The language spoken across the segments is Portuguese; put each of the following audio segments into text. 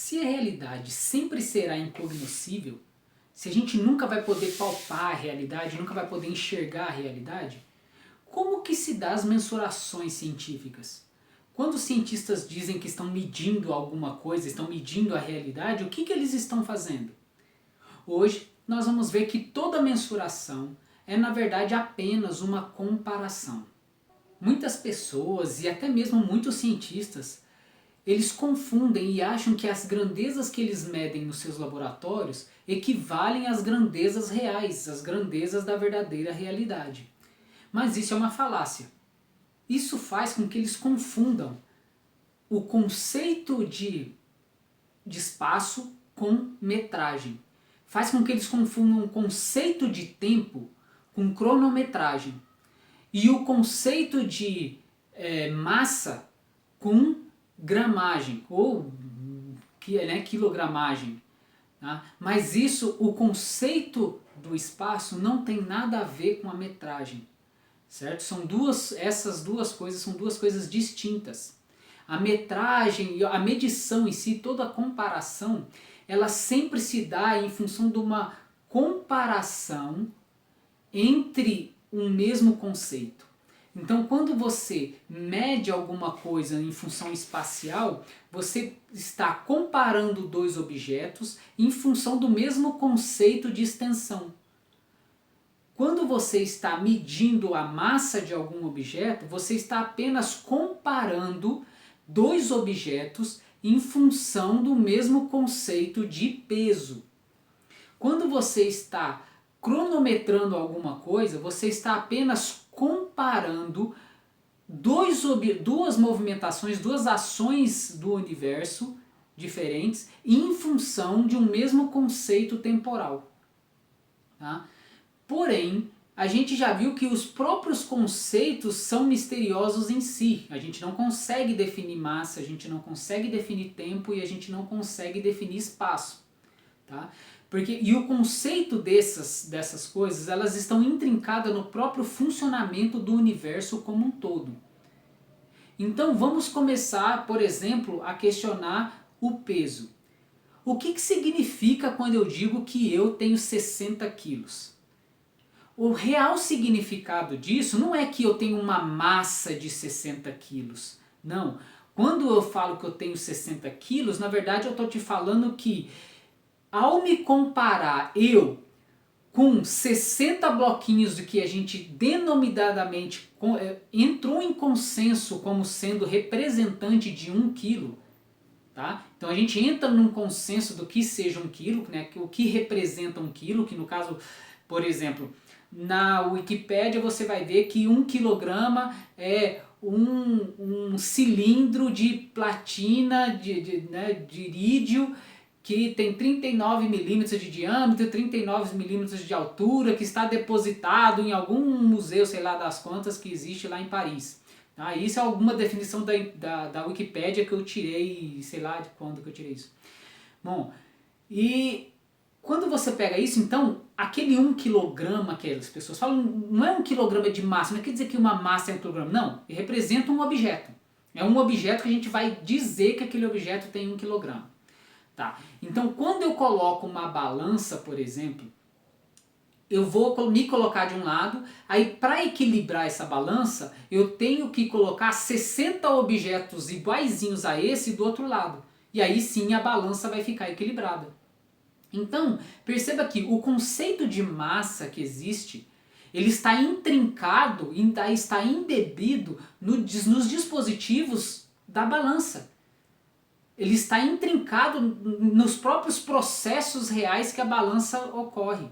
Se a realidade sempre será incognoscível, se a gente nunca vai poder palpar a realidade, nunca vai poder enxergar a realidade, como que se dá as mensurações científicas? Quando os cientistas dizem que estão medindo alguma coisa, estão medindo a realidade, o que eles estão fazendo? Hoje nós vamos ver que toda mensuração é na verdade apenas uma comparação. Muitas pessoas e até mesmo muitos cientistas, eles confundem e acham que as grandezas que eles medem nos seus laboratórios equivalem às grandezas reais, às grandezas da verdadeira realidade. Mas isso é uma falácia. Isso faz com que eles confundam o conceito de espaço com metragem. Faz com que eles confundam o conceito de tempo com cronometragem. E o conceito de massa com gramagem, ou quilogramagem. Tá? Mas isso, o conceito do espaço não tem nada a ver com a metragem. Certo? Essas duas coisas são duas coisas distintas. A metragem, a medição em si, toda a comparação, ela sempre se dá em função de uma comparação entre um mesmo conceito. Então, quando você mede alguma coisa em função espacial, você está comparando dois objetos em função do mesmo conceito de extensão. Quando você está medindo a massa de algum objeto, você está apenas comparando dois objetos em função do mesmo conceito de peso. Quando você está cronometrando alguma coisa, você está apenas comparando duas movimentações, duas ações do universo diferentes em função de um mesmo conceito temporal. Tá? Porém, a gente já viu que os próprios conceitos são misteriosos em si. A gente não consegue definir massa, a gente não consegue definir tempo e a gente não consegue definir espaço. Tá? E o conceito dessas coisas, elas estão intrincadas no próprio funcionamento do universo como um todo. Então vamos começar, por exemplo, a questionar o peso. O que significa quando eu digo que eu tenho 60 quilos? O real significado disso não é que eu tenho uma massa de 60 quilos. Não. Quando eu falo que eu tenho 60 quilos, na verdade eu estou te falando que ao me comparar eu com 60 bloquinhos do que a gente denominadamente entrou em consenso como sendo representante de 1 quilo, tá? Então a gente entra num consenso do que seja 1 quilo, né? O que representa 1 quilo, que no caso, por exemplo, na Wikipédia você vai ver que 1 quilograma é um cilindro de platina, de irídio, que tem 39 milímetros de diâmetro, 39 milímetros de altura, que está depositado em algum museu, sei lá das quantas, que existe lá em Paris. Tá? Isso é alguma definição da Wikipédia que eu tirei, sei lá de quando que eu tirei isso. Bom, e quando você pega isso, então, aquele 1 quilograma que as pessoas falam, não é 1 quilograma de massa, não quer dizer que uma massa é 1 quilograma, não, ele representa um objeto. É um objeto que a gente vai dizer que aquele objeto tem 1 quilograma. Tá. Então, quando eu coloco uma balança, por exemplo, eu vou me colocar de um lado, aí para equilibrar essa balança, eu tenho que colocar 60 objetos iguaizinhos a esse do outro lado. E aí sim a balança vai ficar equilibrada. Então, perceba que o conceito de massa que existe, ele está intrincado, está embebido nos dispositivos da balança. Ele está intrincado nos próprios processos reais que a balança ocorre.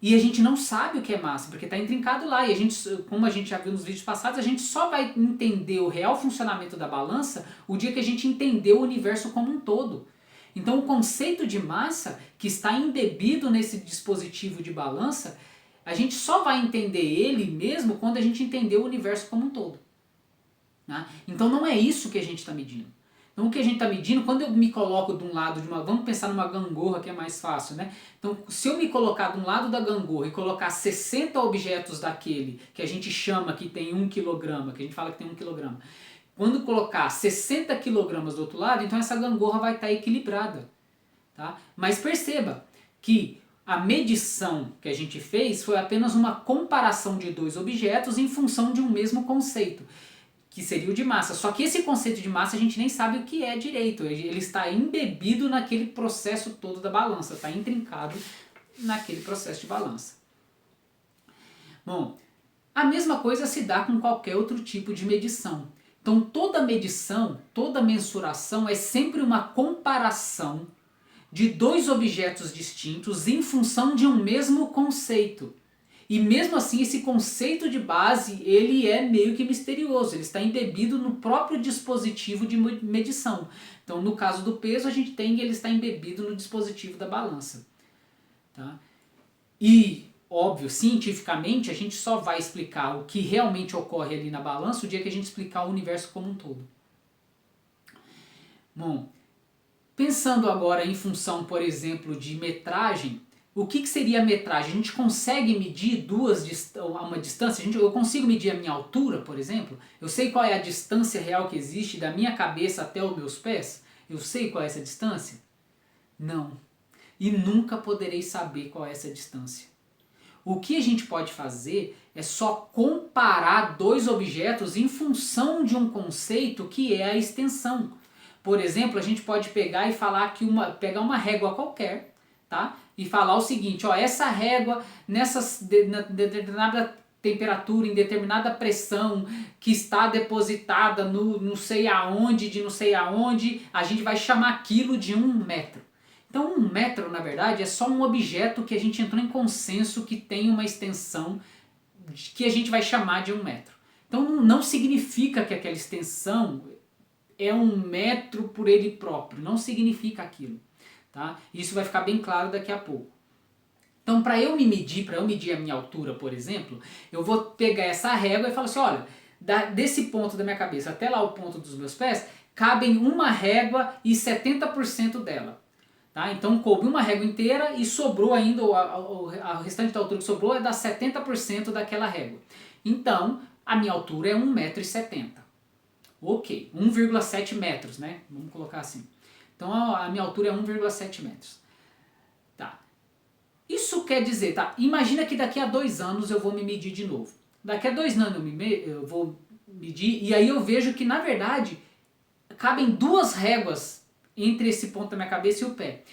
E a gente não sabe o que é massa, porque está intrincado lá. E a gente, como a gente já viu nos vídeos passados, a gente só vai entender o real funcionamento da balança o dia que a gente entender o universo como um todo. Então o conceito de massa, que está embebido nesse dispositivo de balança, a gente só vai entender ele mesmo quando a gente entender o universo como um todo. Né? Então não é isso que a gente está medindo. Então o que a gente está medindo, quando eu me coloco de um lado de uma... Vamos pensar numa gangorra que é mais fácil, né? Então se eu me colocar de um lado da gangorra e colocar 60 objetos daquele que a gente chama que tem 1 quilograma, que a gente fala que tem 1 quilograma, Quando colocar 60 kg do outro lado, então essa gangorra vai estar equilibrada. Tá? Mas perceba que a medição que a gente fez foi apenas uma comparação de dois objetos em função de um mesmo conceito, que seria o de massa. Só que esse conceito de massa a gente nem sabe o que é direito, ele está embebido naquele processo todo da balança, está intrincado naquele processo de balança. Bom, a mesma coisa se dá com qualquer outro tipo de medição. Então toda medição, toda mensuração é sempre uma comparação de dois objetos distintos em função de um mesmo conceito. E mesmo assim esse conceito de base ele é meio que misterioso, ele está embebido no próprio dispositivo de medição. Então no caso do peso a gente tem que ele está embebido no dispositivo da balança. Tá? E óbvio, cientificamente a gente só vai explicar o que realmente ocorre ali na balança o dia que a gente explicar o universo como um todo. Bom, pensando agora em função, por exemplo, de metragem, o que seria a metragem? A gente consegue medir uma distância? Eu consigo medir a minha altura, por exemplo? Eu sei qual é a distância real que existe da minha cabeça até os meus pés? Eu sei qual é essa distância? Não. E nunca poderei saber qual é essa distância. O que a gente pode fazer é só comparar dois objetos em função de um conceito que é a extensão. Por exemplo, a gente pode pegar e falar que pegar uma régua qualquer, tá? E falar o seguinte, ó, essa régua nessa determinada temperatura, em determinada pressão que está depositada no não sei aonde, de não sei aonde, a gente vai chamar aquilo de 1 metro. Então 1 metro, na verdade, é só um objeto que a gente entrou em consenso que tem uma extensão que a gente vai chamar de 1 metro. Então não significa que aquela extensão é 1 metro por ele próprio, não significa aquilo. Tá? Isso vai ficar bem claro daqui a pouco. Então para eu medir a minha altura, por exemplo, eu vou pegar essa régua e falar assim, olha, desse ponto da minha cabeça até lá o ponto dos meus pés, cabem uma régua e 70% dela. Tá? Então coube uma régua inteira e sobrou ainda, a restante da altura que sobrou é das 70% daquela régua. Então a minha altura é 1,70 m. Ok, 1,7 metros, né? Vamos colocar assim. Então a minha altura é 1,7 metros. Tá. Isso quer dizer, tá? Imagina que daqui a 2 anos eu vou me medir de novo. Daqui a 2 anos eu vou medir e aí eu vejo que na verdade cabem 2 réguas entre esse ponto da minha cabeça e o pé.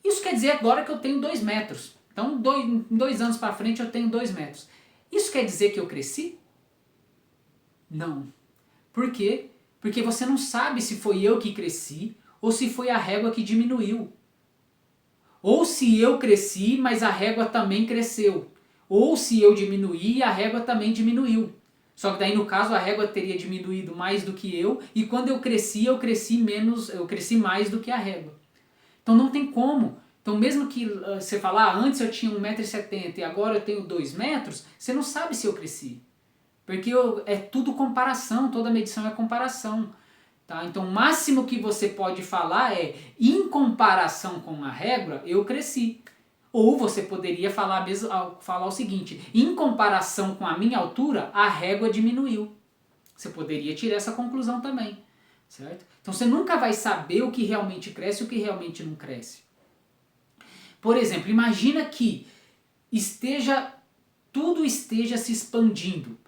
Isso quer dizer agora que eu tenho 2 metros. Então em 2 anos para frente eu tenho 2 metros. Isso quer dizer que eu cresci? Não. Por quê? Porque você não sabe se foi eu que cresci ou se foi a régua que diminuiu. Ou se eu cresci, mas a régua também cresceu. Ou se eu diminuí e a régua também diminuiu. Só que daí no caso a régua teria diminuído mais do que e quando eu cresci mais do que a régua. Então não tem como. Então mesmo que você falar, antes eu tinha 1,70 m e agora eu tenho 2 metros, você não sabe se eu cresci. Porque é tudo comparação, toda medição é comparação. Tá? Então o máximo que você pode falar é, em comparação com a régua, eu cresci. Ou você poderia falar o seguinte, em comparação com a minha altura, a régua diminuiu. Você poderia tirar essa conclusão também. Certo? Então você nunca vai saber o que realmente cresce e o que realmente não cresce. Por exemplo, imagina que tudo esteja se expandindo.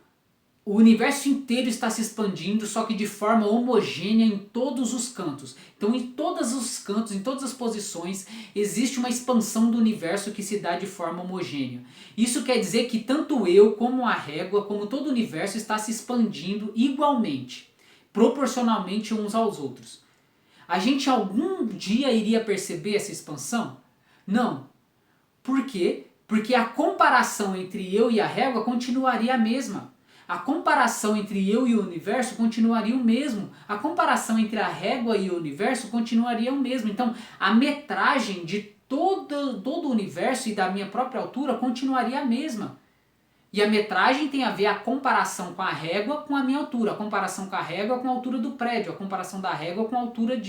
O universo inteiro está se expandindo, só que de forma homogênea em todos os cantos. Então em todos os cantos, em todas as posições, existe uma expansão do universo que se dá de forma homogênea. Isso quer dizer que tanto eu, como a régua, como todo o universo está se expandindo igualmente, proporcionalmente uns aos outros. A gente algum dia iria perceber essa expansão? Não. Por quê? Porque a comparação entre eu e a régua continuaria a mesma. A comparação entre eu e o universo continuaria o mesmo. A comparação entre a régua e o universo continuaria o mesmo. Então, a metragem de todo o universo e da minha própria altura continuaria a mesma. E a metragem tem a ver a comparação com a régua com a minha altura, a comparação com a régua com a altura do prédio, a comparação da régua com a altura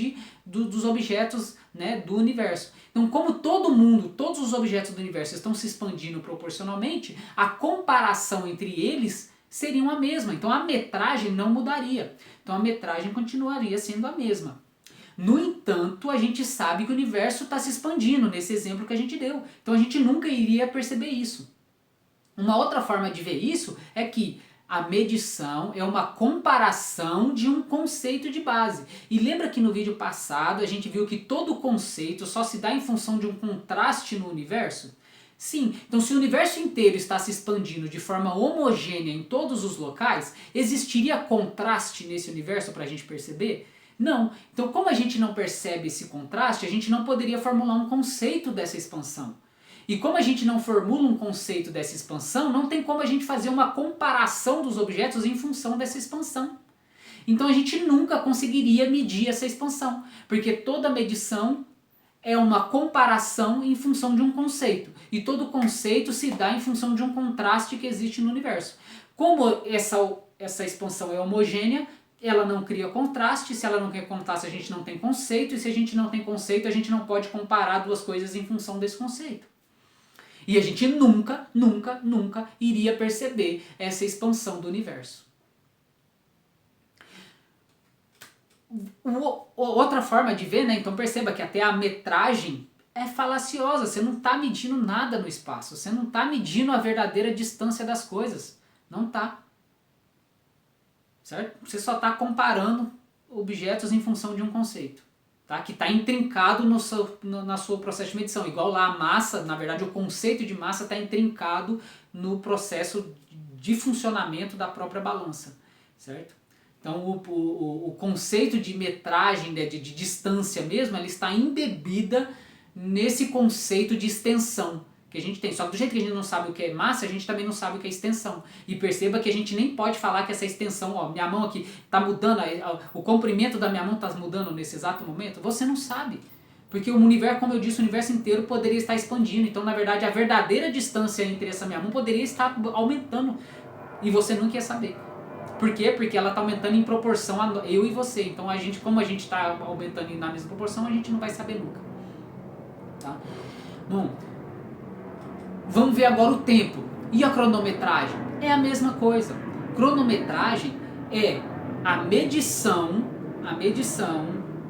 dos objetos, né, do universo. Então, como todos os objetos do universo estão se expandindo proporcionalmente, a comparação entre eles seriam a mesma. Então a metragem não mudaria. Então a metragem continuaria sendo a mesma. No entanto, a gente sabe que o universo está se expandindo, nesse exemplo que a gente deu. Então a gente nunca iria perceber isso. Uma outra forma de ver isso é que a medição é uma comparação de um conceito de base. E lembra que no vídeo passado a gente viu que todo conceito só se dá em função de um contraste no universo? Sim, então se o universo inteiro está se expandindo de forma homogênea em todos os locais, existiria contraste nesse universo para a gente perceber? Não. Então como a gente não percebe esse contraste, a gente não poderia formular um conceito dessa expansão. E como a gente não formula um conceito dessa expansão, não tem como a gente fazer uma comparação dos objetos em função dessa expansão. Então a gente nunca conseguiria medir essa expansão, porque toda medição é uma comparação em função de um conceito. E todo conceito se dá em função de um contraste que existe no universo. Como essa expansão é homogênea, ela não cria contraste. Se ela não cria contraste, a gente não tem conceito. E se a gente não tem conceito, a gente não pode comparar duas coisas em função desse conceito. E a gente nunca, nunca, nunca iria perceber essa expansão do universo. Outra forma de ver, né? Então perceba que até a metragem é falaciosa. Você não está medindo nada no espaço. Você não está medindo a verdadeira distância das coisas. Não está. Certo? Você só está comparando objetos em função de um conceito. Tá? Que está intrincado no seu processo de medição. Igual lá a massa, na verdade o conceito de massa está intrincado no processo de funcionamento da própria balança. Certo? Então o conceito de metragem, de distância mesmo, ela está embebida nesse conceito de extensão que a gente tem. Só que do jeito que a gente não sabe o que é massa, a gente também não sabe o que é extensão. E perceba que a gente nem pode falar que essa extensão, ó, minha mão aqui está mudando, o comprimento da minha mão está mudando nesse exato momento. Você não sabe. Porque o universo, como eu disse, o universo inteiro poderia estar expandindo. Então, na verdade, a verdadeira distância entre essa minha mão poderia estar aumentando. E você nunca ia saber. Por quê? Porque ela está aumentando em proporção a eu e você. Então, como a gente está aumentando na mesma proporção, a gente não vai saber nunca. Tá? Bom, vamos ver agora o tempo. E a cronometragem? É a mesma coisa. Cronometragem é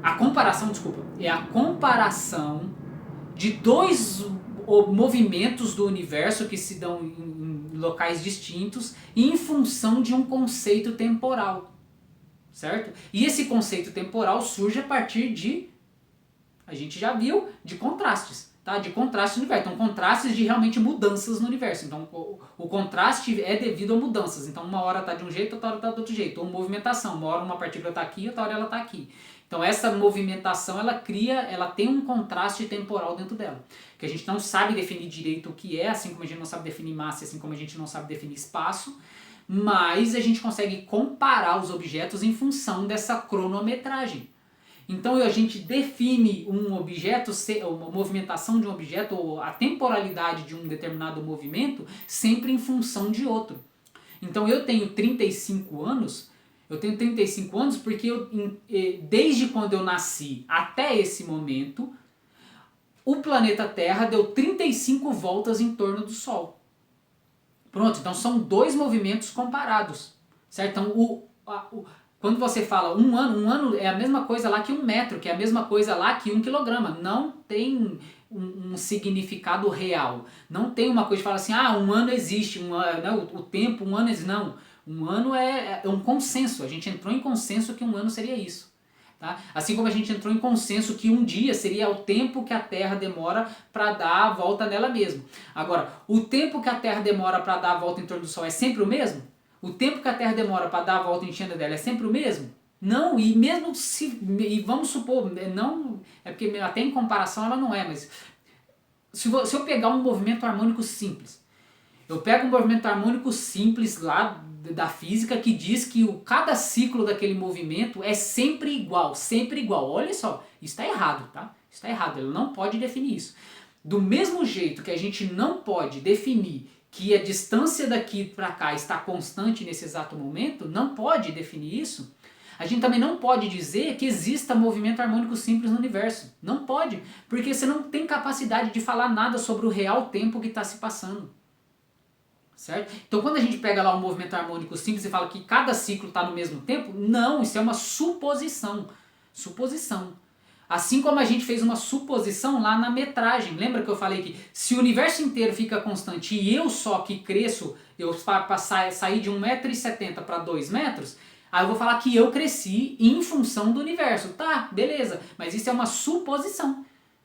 a comparação de dois movimentos do universo que se dão em locais distintos em função de um conceito temporal. Certo? E esse conceito temporal surge a partir de, a gente já viu, de contrastes. Tá? De contraste no universo. Então, contrastes de realmente mudanças no universo. Então, o contraste é devido a mudanças. Então, uma hora está de um jeito, outra hora está do outro jeito. Ou movimentação. Uma hora uma partícula está aqui, outra hora ela está aqui. Então, essa movimentação, ela tem um contraste temporal dentro dela. Que a gente não sabe definir direito o que é, assim como a gente não sabe definir massa, assim como a gente não sabe definir espaço. Mas a gente consegue comparar os objetos em função dessa cronometragem. Então a gente define um objeto, uma movimentação de um objeto, ou a temporalidade de um determinado movimento, sempre em função de outro. Então eu tenho 35 anos porque desde quando eu nasci até esse momento, o planeta Terra deu 35 voltas em torno do Sol. Pronto, então são dois movimentos comparados. Certo? Então quando você fala um ano é a mesma coisa lá que 1 metro, que é a mesma coisa lá que 1 quilograma. Não tem um significado real. Não tem uma coisa que fala assim, um ano existe, o tempo, um ano existe. Não, um ano é um consenso. A gente entrou em consenso que um ano seria isso. Tá? Assim como a gente entrou em consenso que um dia seria o tempo que a Terra demora para dar a volta nela mesma. Agora, o tempo que a Terra demora para dar a volta em torno do Sol é sempre o mesmo? O tempo que a Terra demora para dar a volta em enchendo dela é sempre o mesmo? Não, e mesmo se... E vamos supor, não... É porque até em comparação ela não é, mas... Se eu pegar um movimento harmônico simples, eu pego um movimento harmônico simples lá da física que diz que cada ciclo daquele movimento é sempre igual, sempre igual. Olha só, isso está errado, tá? Isso está errado, ele não pode definir isso. Do mesmo jeito que a gente não pode definir que a distância daqui para cá está constante nesse exato momento, não pode definir isso, a gente também não pode dizer que exista movimento harmônico simples no universo. Não pode, porque você não tem capacidade de falar nada sobre o real tempo que está se passando. certo? Então quando a gente pega lá um movimento harmônico simples e fala que cada ciclo está no mesmo tempo, não, isso é uma suposição. Suposição. Assim como a gente fez uma suposição lá na metragem. Lembra que eu falei que se o universo inteiro fica constante e eu só que cresço, eu sair de 1,70 m para 2 metros, aí eu vou falar que eu cresci em função do universo. Tá, beleza, mas isso é uma suposição.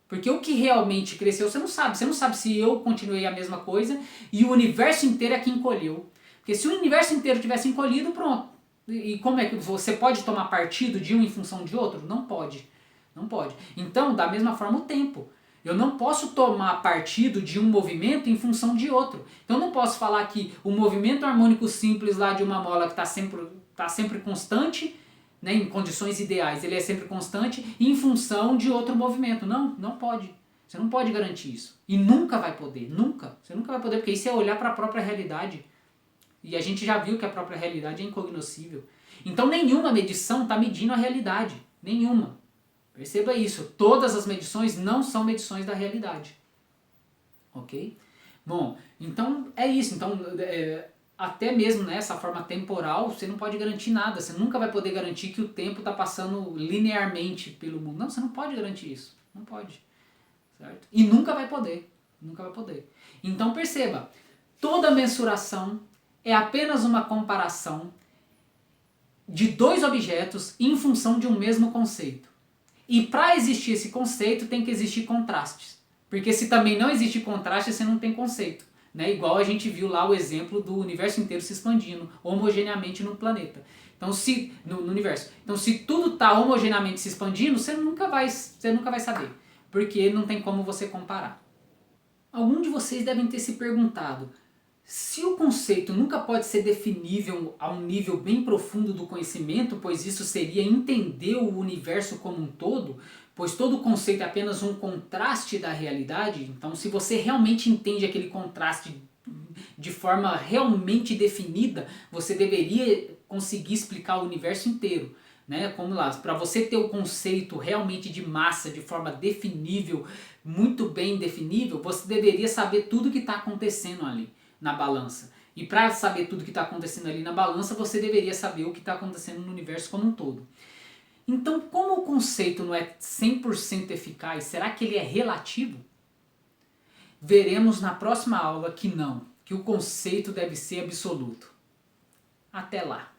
Porque o que realmente cresceu você não sabe. Você não sabe se eu continuei a mesma coisa e o universo inteiro é que encolheu. Porque se o universo inteiro tivesse encolhido, pronto. E como é que você pode tomar partido de um em função de outro? Não pode. Não pode. Então, da mesma forma, o tempo. Eu não posso tomar partido de um movimento em função de outro. Então, eu não posso falar que o movimento harmônico simples lá de uma mola que está sempre constante, né, em condições ideais, ele é sempre constante, em função de outro movimento. Não, não pode. Você não pode garantir isso. E nunca vai poder. Nunca. Você nunca vai poder, porque isso é olhar para a própria realidade. E a gente já viu que a própria realidade é incognoscível. Então, nenhuma medição está medindo a realidade. Nenhuma. Perceba isso, todas as medições não são medições da realidade. Ok? Bom, então é isso. Então, até mesmo nessa forma temporal, você não pode garantir nada. Você nunca vai poder garantir que o tempo está passando linearmente pelo mundo. Não, você não pode garantir isso. Não pode. Certo? E nunca vai poder. Nunca vai poder. Então perceba, toda mensuração é apenas uma comparação de dois objetos em função de um mesmo conceito. E para existir esse conceito tem que existir contrastes. Porque se também não existe contraste, você não tem conceito. Né? Igual a gente viu lá o exemplo do universo inteiro se expandindo homogeneamente no planeta. Então, no universo. Então, se tudo está homogeneamente se expandindo, você nunca vai saber. Porque não tem como você comparar. Algum de vocês devem ter se perguntado: se o conceito nunca pode ser definível a um nível bem profundo do conhecimento, pois isso seria entender o universo como um todo, pois todo conceito é apenas um contraste da realidade, então se você realmente entende aquele contraste de forma realmente definida, você deveria conseguir explicar o universo inteiro. Né? Como lá, para você ter o conceito realmente de massa de forma definível, muito bem definível, você deveria saber tudo o que está acontecendo ali na balança. E para saber tudo que está acontecendo ali na balança, você deveria saber o que está acontecendo no universo como um todo. Então, como o conceito não é 100% eficaz, será que ele é relativo? Veremos na próxima aula que não, que o conceito deve ser absoluto. Até lá!